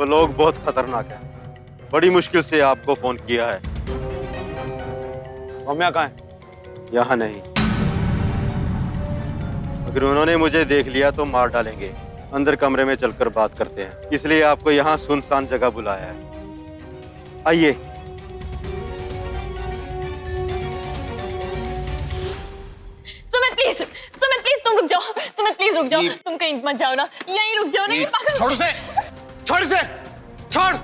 वो लोग बहुत खतरनाक हैं। बड़ी मुश्किल से आपको फोन किया है। सौम्या कहाँ है? यहाँ नहीं। अगर उन्होंने मुझे देख लिया तो मार डालेंगे। अंदर कमरे में चलकर बात करते हैं, इसलिए आपको यहाँ सुनसान जगह बुलाया है। आइए। सुमित प्लीज तुम रुक जाओ। सुमित प्लीज रुक जाओ। तुम कहीं मत जाओ ना, यहीं रुक जाओ ना। ये पागल। छोड़ उसे, छोड़ इसे, छोड़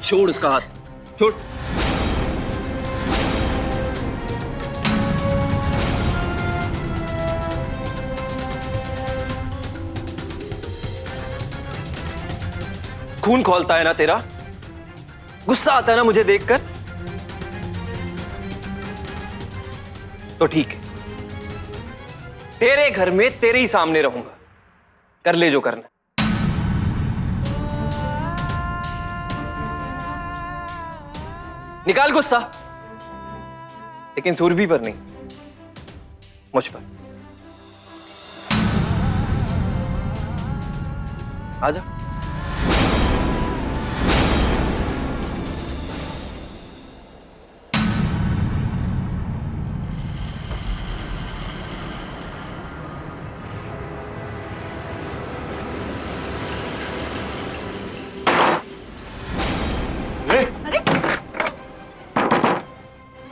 छोड़ इसका हाथ, छोड़। खून खौलता है ना तेरा? गुस्सा आता है ना मुझे देखकर? तो ठीक है, तेरे घर में तेरे ही सामने रहूंगा। कर ले जो करना। निकाल गुस्सा, लेकिन सुरभि पर नहीं, मुझ पर। आजा।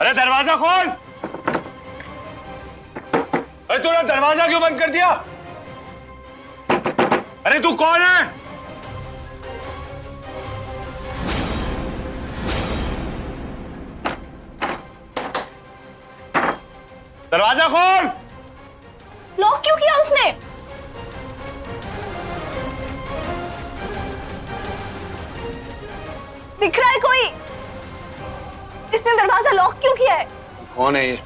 अरे दरवाजा खोल! अरे तूने दरवाजा क्यों बंद कर दिया? अरे तू कौन है? दरवाजा खोल! लॉक क्यों किया उसने? दिख रहा है कोई? इसने दरवाजा लॉक क्यों किया है? कौन है ये?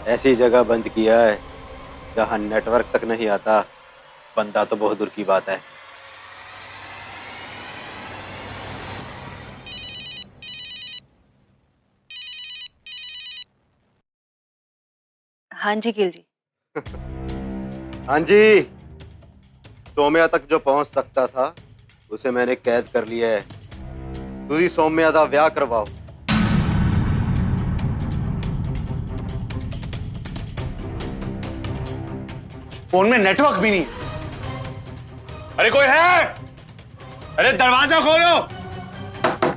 ऐसी जगह बंद किया है जहां नेटवर्क तक नहीं आता। बंदा तो बहुत दूर की बात है। हाँ जी गिल जी। हाँ जी। सौम्या तक जो पहुंच सकता था उसे मैंने कैद कर लिया है। तुझी सौम्या दा ब्याह करवाओ। फोन में नेटवर्क भी नहीं। अरे कोई है? अरे दरवाजा खोलो,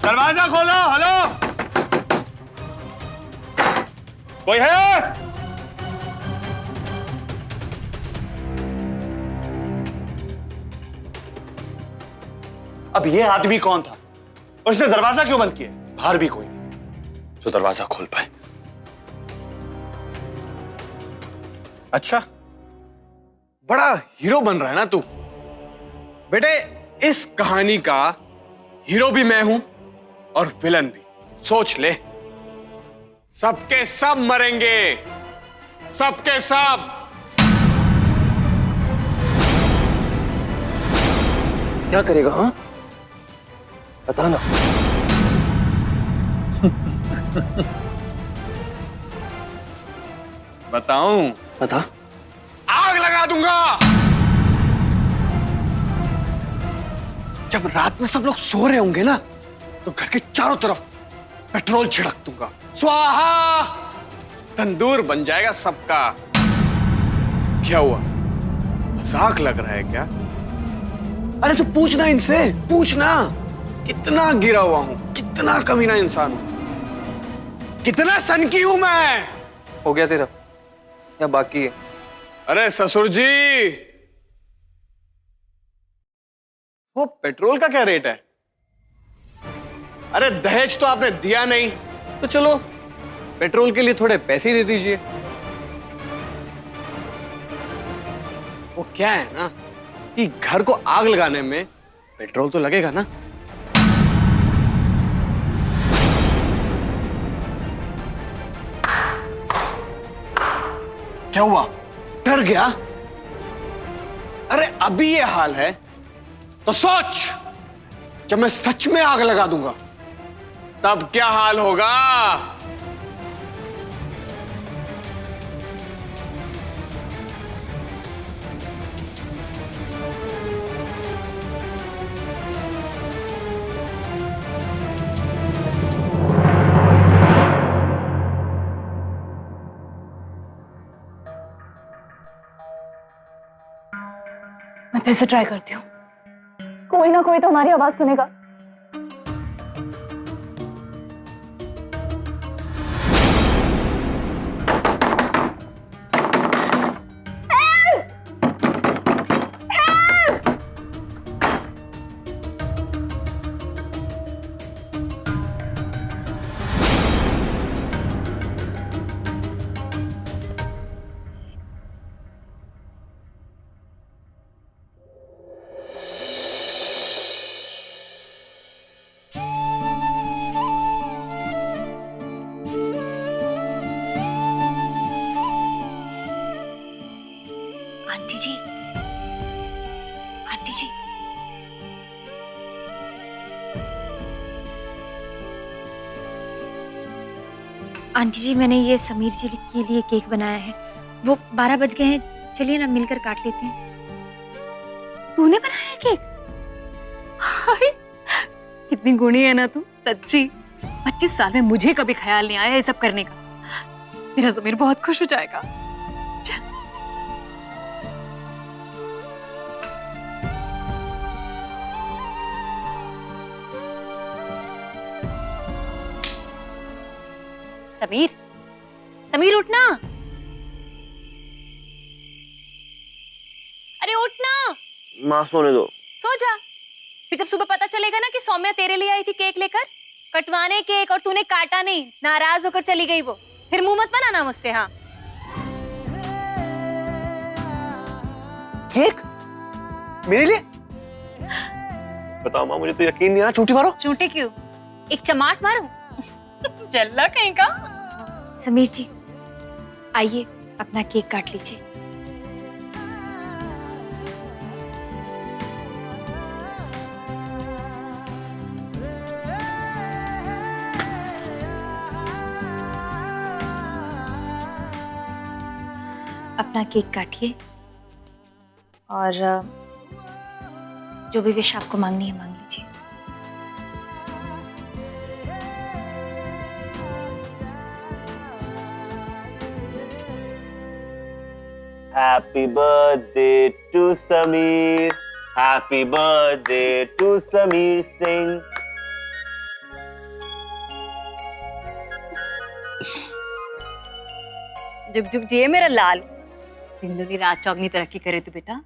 दरवाजा खोलो। हेलो, कोई है? अब ये आदमी कौन था? उसने दरवाजा क्यों बंद किया? बाहर भी कोई नहीं जो दरवाजा खोल पाए। अच्छा, बड़ा हीरो बन रहा है ना तू। बेटे, इस कहानी का हीरो भी मैं हूं और विलन भी। सोच ले, सबके सब मरेंगे, सबके सब। क्या करेगा? हाँ, बता ना। बताऊं? बता। आग लगा दूंगा। जब रात में सब लोग सो रहे होंगे ना, तो घर के चारों तरफ पेट्रोल छिड़क दूंगा। स्वाहा! तंदूर बन जाएगा सबका। क्या हुआ? मजाक लग रहा है क्या? अरे तू पूछना इनसे, पूछना कितना गिरा हुआ हूं, कितना कमीना इंसान हूं, कितना सनकी हूं मैं। हो गया तेरा या बाकी है? अरे ससुर जी, वो पेट्रोल का क्या रेट है? अरे दहेज तो आपने दिया नहीं, तो चलो पेट्रोल के लिए थोड़े पैसे ही दे दीजिए। वो क्या है ना कि घर को आग लगाने में पेट्रोल तो लगेगा ना। क्या हुआ? डर गया? अरे अभी ये हाल है तो सोच, जब मैं सच में आग लगा दूंगा तब क्या हाल होगा। फिर से ट्राई करती हूँ। कोई ना कोई तो हमारी आवाज सुनेगा। आंटी जी, आंटी जी, आंटी जी, मैंने ये समीर जी के लिए केक बनाया है। वो 12 बज गए हैं, चलिए ना मिलकर काट लेते हैं। तूने बनाया है केक? हाय, कितनी गुणी है ना तू, सच्ची। 25 साल में मुझे कभी ख्याल नहीं आया ये सब करने का। मेरा समीर बहुत खुश हो जाएगा। समीर, समीर उठना। अरे उठना। माँ सोने दो। सो जा। फिर जब सुबह पता चलेगा ना कि सौम्या तेरे लिए आई थी केक लेकर, कटवाने केक, और तूने काटा नहीं, नाराज होकर चली गई वो, फिर मुंह मत बनाना मुझसे। हाँ, केक मेरे लिए? बताओ माँ, मुझे तो यकीन नहीं आ रहा। चूटी मारो। चूटी क्यों? एक चमाट मारूं? चल्ला कहीं का। समीर जी, आइए अपना केक काट लीजिए। अपना केक काटिए और जो भी विश आपको मांगनी है मांग लीजिए। Happy birthday to Sameer. Happy birthday to Sameer Singh. जुग जुग जिए मेरा लाल। जिंदगी रात चौगनी तरक्की करे तो बेटा,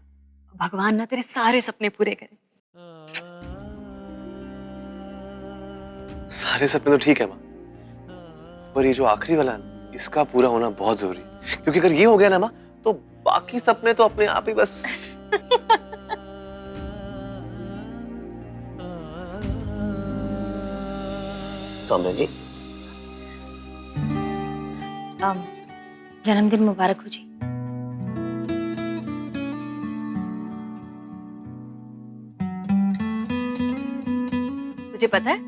भगवान ना तेरे सारे सपने पूरे करे। सारे सपने तो ठीक है माँ, पर ये जो आखिरी वाला है ना, इसका पूरा होना बहुत जरूरी है। क्योंकि अगर ये हो गया ना माँ, तो बाकी सपने तो अपने आप ही बस। सौम्या जी, जन्मदिन मुबारक हो जी। तुझे पता है,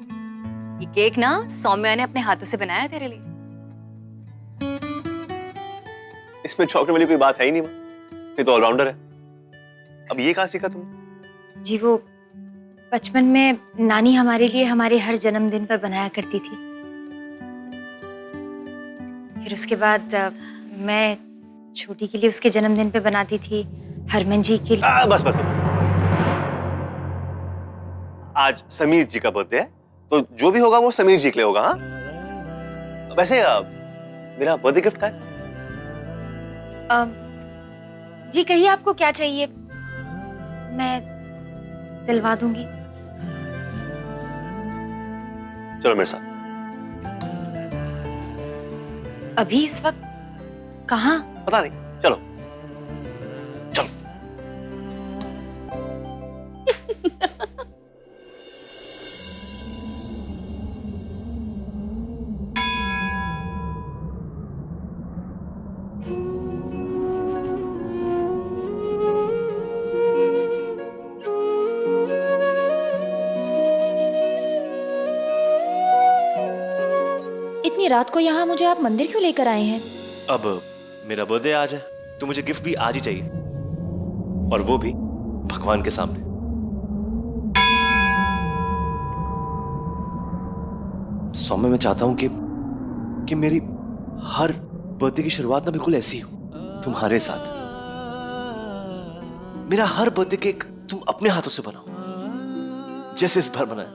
ये केक ना सौम्या ने अपने हाथों से बनाया तेरे लिए। इसमें चौंकने वाली कोई बात है ही नहीं माँ, ये तो ऑलराउंडर है। अब ये कहाँ सीखा तुमने? जी वो बचपन में नानी हमारे लिए हमारे हर जन्मदिन पर बनाया करती थी। फिर उसके बाद मैं छोटी के लिए उसके जन्मदिन पे बनाती थी, हरमन जी के लिए। बस बस बस। आज समीर जी का बर्थडे है, तो जो भी होगा वो समीर जी के लिए होगा। हाँ, वैसे मेरा बर्थडे गिफ्ट का है? जी कहिए आपको क्या चाहिए, मैं दिलवा दूंगी। चलो मेरे साथ। अभी इस वक्त कहाँ? पता नहीं, चलो चलो। इतनी रात को यहाँ मुझे आप मंदिर क्यों लेकर आए हैं? अब मेरा बर्थडे आज है, तो मुझे गिफ्ट भी आज ही चाहिए, और वो भी भगवान के सामने। सौम्य, मैं चाहता हूं कि मेरी हर बर्थडे की शुरुआत ना बिल्कुल ऐसी हो, तुम्हारे साथ। मेरा हर बर्थडे केक तुम अपने हाथों से बनाओ, जैसे इस बार बनाया।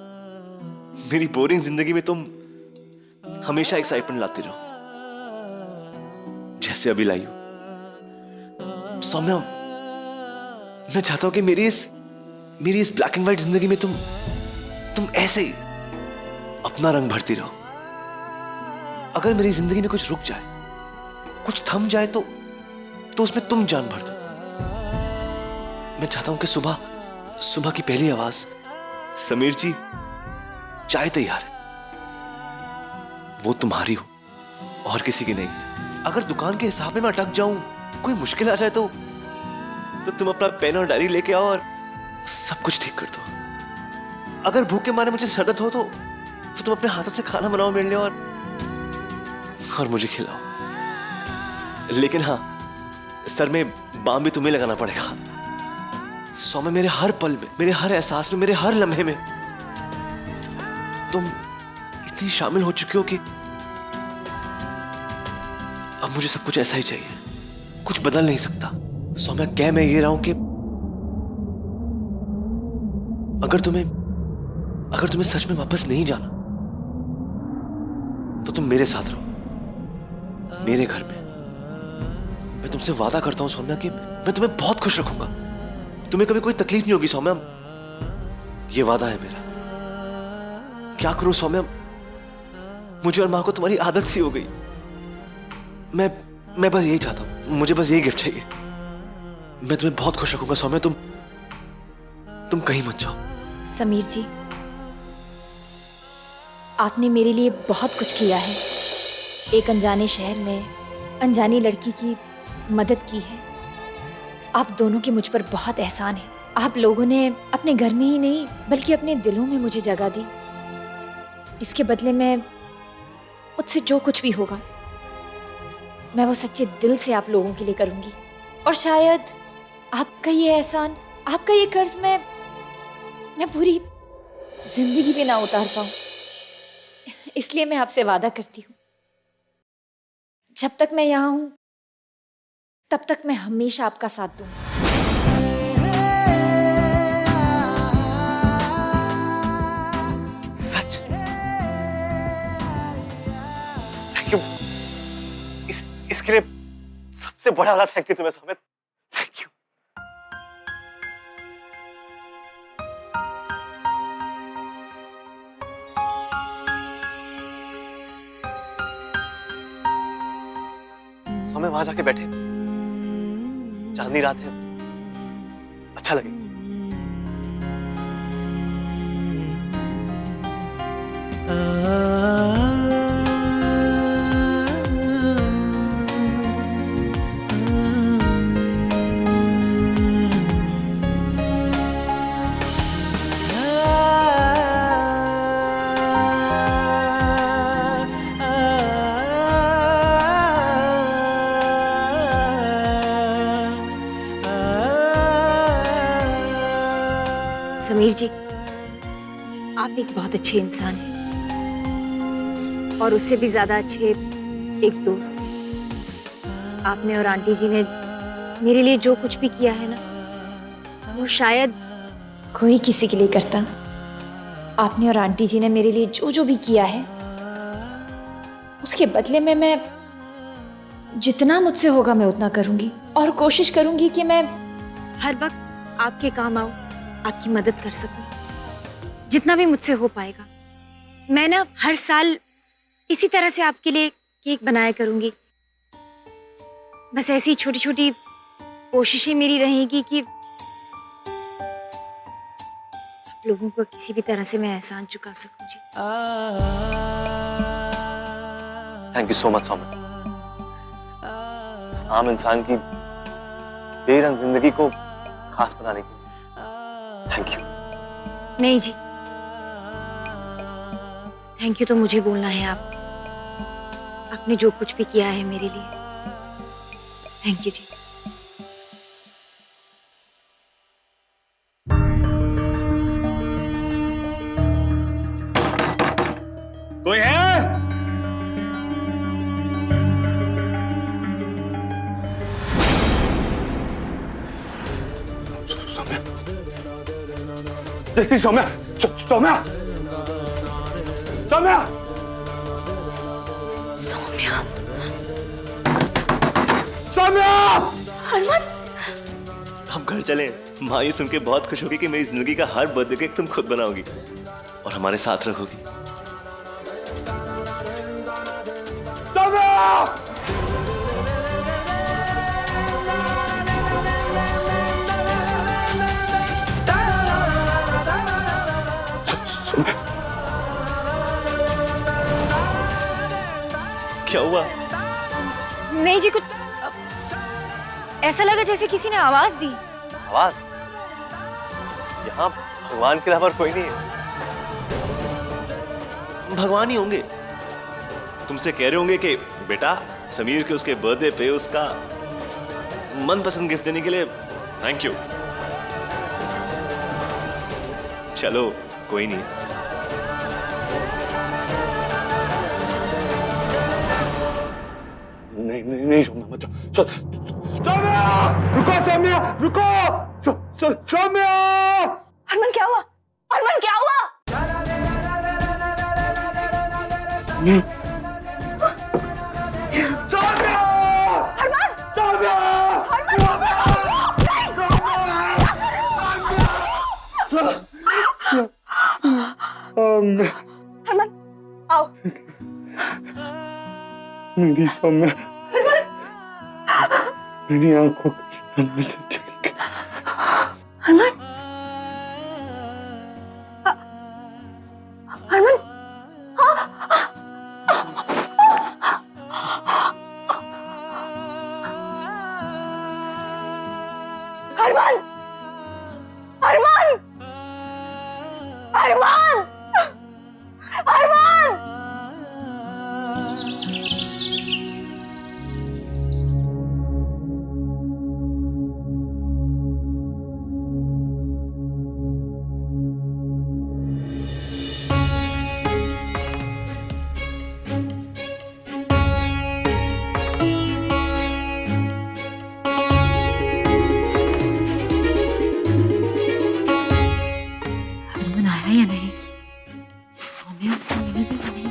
मेरी बोरिंग जिंदगी में तुम हमेशा एक्साइटमेंट लाती रहो, जैसे अभी लाई हो। सौम्या, मैं चाहता हूं कि मेरी इस ब्लैक एंड व्हाइट जिंदगी में तुम ऐसे ही अपना रंग भरती रहो। अगर मेरी जिंदगी में कुछ रुक जाए, कुछ थम जाए, तो उसमें तुम जान भर दो। मैं चाहता हूं कि सुबह की पहली आवाज, समीर जी चाय तैयार है, वो तुम्हारी हो और किसी की नहीं। अगर दुकान के हिसाब में मैं अटक जाऊं, कोई मुश्किल आ जाए, तो तुम अपना पेन और डायरी लेके आओ और सब कुछ ठीक कर दो। अगर भूखे मारे मुझे सरदर्द हो, तो तुम अपने हाथों से खाना बनाओ मेरे लिए और मुझे खिलाओ। लेकिन हाँ, सर में बाम भी तुम्हें लगाना पड़ेगा। सौम्या, मेरे हर पल में, मेरे हर एहसास में, मेरे हर लम्हे में तुम इतनी शामिल हो चुकी हो कि अब मुझे सब कुछ ऐसा ही चाहिए, कुछ बदल नहीं सकता। सौम्या, कह मैं ये रहा हूं कि अगर तुम्हें सच में वापस नहीं जाना, तो तुम मेरे साथ रहो, मेरे घर में। मैं तुमसे वादा करता हूं सौम्या कि मैं तुम्हें बहुत खुश रखूंगा, तुम्हें कभी कोई तकलीफ नहीं होगी सौम्या, ये वादा है मेरा। क्या करूं सौम्या, मुझे और मां को तुम्हारी आदत सी हो गई। मैं बस यही चाहता हूं, मुझे बस यही गिफ्ट चाहिए। मैं तुम्हें बहुत खुश रखूंगा सौम्या, तुम कहीं मत जाओ। समीर जी, आपने मेरे लिए बहुत कुछ किया है। एक अनजाने शहर में अनजानी लड़की की मदद की है। आप दोनों के मुझ पर बहुत एहसान है। आप लोगों ने अपने घर में ही नहीं, बल्कि अपने दिलों में मुझे जगह दी। इसके बदले में मुझसे जो कुछ भी होगा, मैं वो सच्चे दिल से आप लोगों के लिए करूंगी। और शायद आपका ये एहसान, आपका ये कर्ज मैं पूरी जिंदगी भी ना उतार पाऊं। इसलिए मैं आपसे वादा करती हूँ, जब तक मैं यहाँ हूं, तब तक मैं हमेशा आपका साथ दूंगी। सच? Thank you. इसके लिए सबसे बड़ा वाला थैंक यू तुम्हें सौम्या। Thank you. सौम्या, वहां जाके बैठे, चांदनी रात है, अच्छा लगे। समीर जी, आप एक बहुत अच्छे इंसान हैं और उससे भी ज्यादा अच्छे एक दोस्त हैं। आपने और आंटी जी ने मेरे लिए जो कुछ भी किया है ना, वो शायद कोई किसी के लिए करता। आपने और आंटी जी ने मेरे लिए जो जो भी किया है, उसके बदले में मैं जितना मुझसे होगा मैं उतना करूंगी। और कोशिश करूंगी कि मैं हर वक्त आपके काम आऊं, आपकी मदद कर सकूं, जितना भी मुझसे हो पाएगा। मैं ना हर साल इसी तरह से आपके लिए केक बनाया करूंगी। बस ऐसी छोटी छोटी कोशिशें मेरी रहेगी कि आप लोगों को किसी भी तरह से मैं एहसान चुका सकूं। जी, thank you so much Saumya. इस आम इंसान की बेरंग जिंदगी को खास बनाने के लिए थैंक यू। नहीं जी, थैंक यू तो मुझे बोलना है। आपने जो कुछ भी किया है मेरे लिए, थैंक यू जी। कोई है? जल्दी सौम्या, सौम्या, सौम्या, सौम्या, सौम्या। हनुमान, हम घर चलें। माँ ये सुन के बहुत खुश होगी कि मेरी जिंदगी का हर बर्थडे केक तुम खुद बनाओगी और हमारे साथ रखोगी। क्या हुआ? नहीं जी, कुछ ऐसा लगा जैसे किसी ने आवाज दी। आवाज? यहाँ भगवान के अलावा कोई नहीं है। भगवान ही होंगे। तुमसे कह रहे होंगे कि बेटा समीर के उसके बर्थडे पे उसका मनपसंद गिफ्ट देने के लिए थैंक यू। चलो कोई नहीं। नहीं सौम्या, मत जाओ। सौम्या, रुको सौम्या, रुको। सौम्या। हनुमान क्या हुआ? हनुमान क्या हुआ? सौम्या। हनुमान, सौम्या। हनुमान, आओ। मेरी सौम्या, मेरी आंखों के सामने से चली गई। हनुमान, हनुमान, हनुमान, हनुमान, हनुमान, हनुमान। हनुमान आया या नहीं? सौम्या से मिली भी या नहीं?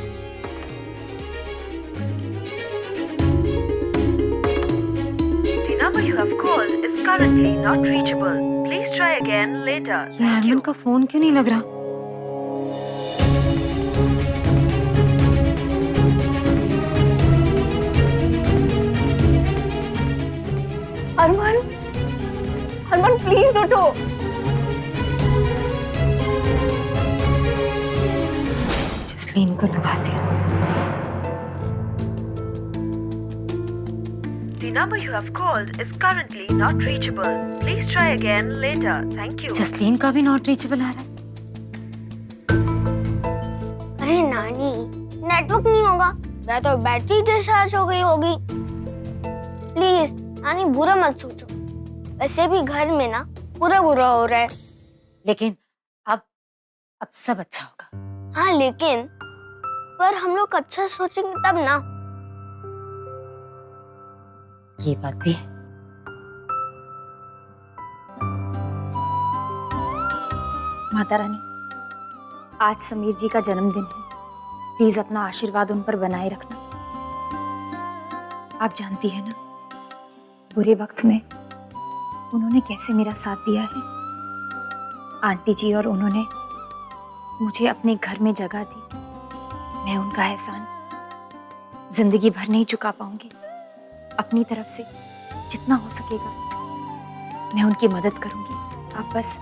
The number you have called is currently not reachable. Please try again later. ये हरमन का फोन क्यों नहीं लग रहा? हरमन, हरमन प्लीज उठो। जसलीन को लगाती हूँ। The number you have called is currently not reachable. Please try again later. Thank you. Jasleen का भी नॉट रीचेबल आ रहा है। अरे नानी, नेटवर्क नहीं होगा या तो बैटरी डिस्चार्ज हो गई होगी। प्लीज नानी बुरा मत सोचो, वैसे भी घर में ना पूरा बुरा हो रहा है। लेकिन अब सब अच्छा होगा। हाँ लेकिन पर हम लोग अच्छा सोचेंगे तब ना। ये बात भी है। माता रानी, आज समीर जी का जन्मदिन है। प्लीज अपना आशीर्वाद उन पर बनाए रखना। आप जानती है ना, बुरे वक्त में उन्होंने कैसे मेरा साथ दिया है। आंटी जी और उन्होंने मुझे अपने घर में जगह दी। मैं उनका एहसान जिंदगी भर नहीं चुका पाऊंगी। अपनी तरफ से जितना हो सकेगा मैं उनकी मदद करूंगी। आप बस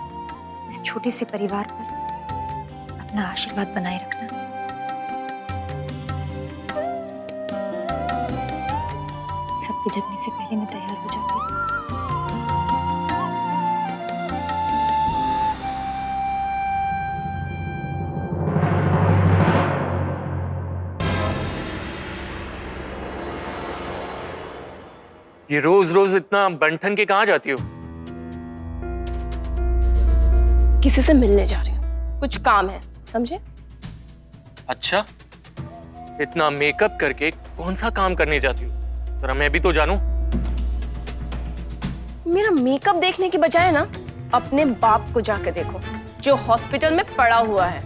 इस छोटे से परिवार पर अपना आशीर्वाद बनाए रखना। सबके जगने से पहले मैं तैयार हो जाती हूँ। ये रोज रोज इतना बंठन के कहाँ जाती हो? किसी से मिलने जा रही हूँ, कुछ काम है, समझे? अच्छा, इतना मेकअप करके कौन सा काम करने जाती हो? जरा मैं भी तो जानूं। मेरा मेकअप देखने की बजाय ना अपने बाप को जाकर देखो। जो हॉस्पिटल में पड़ा हुआ है।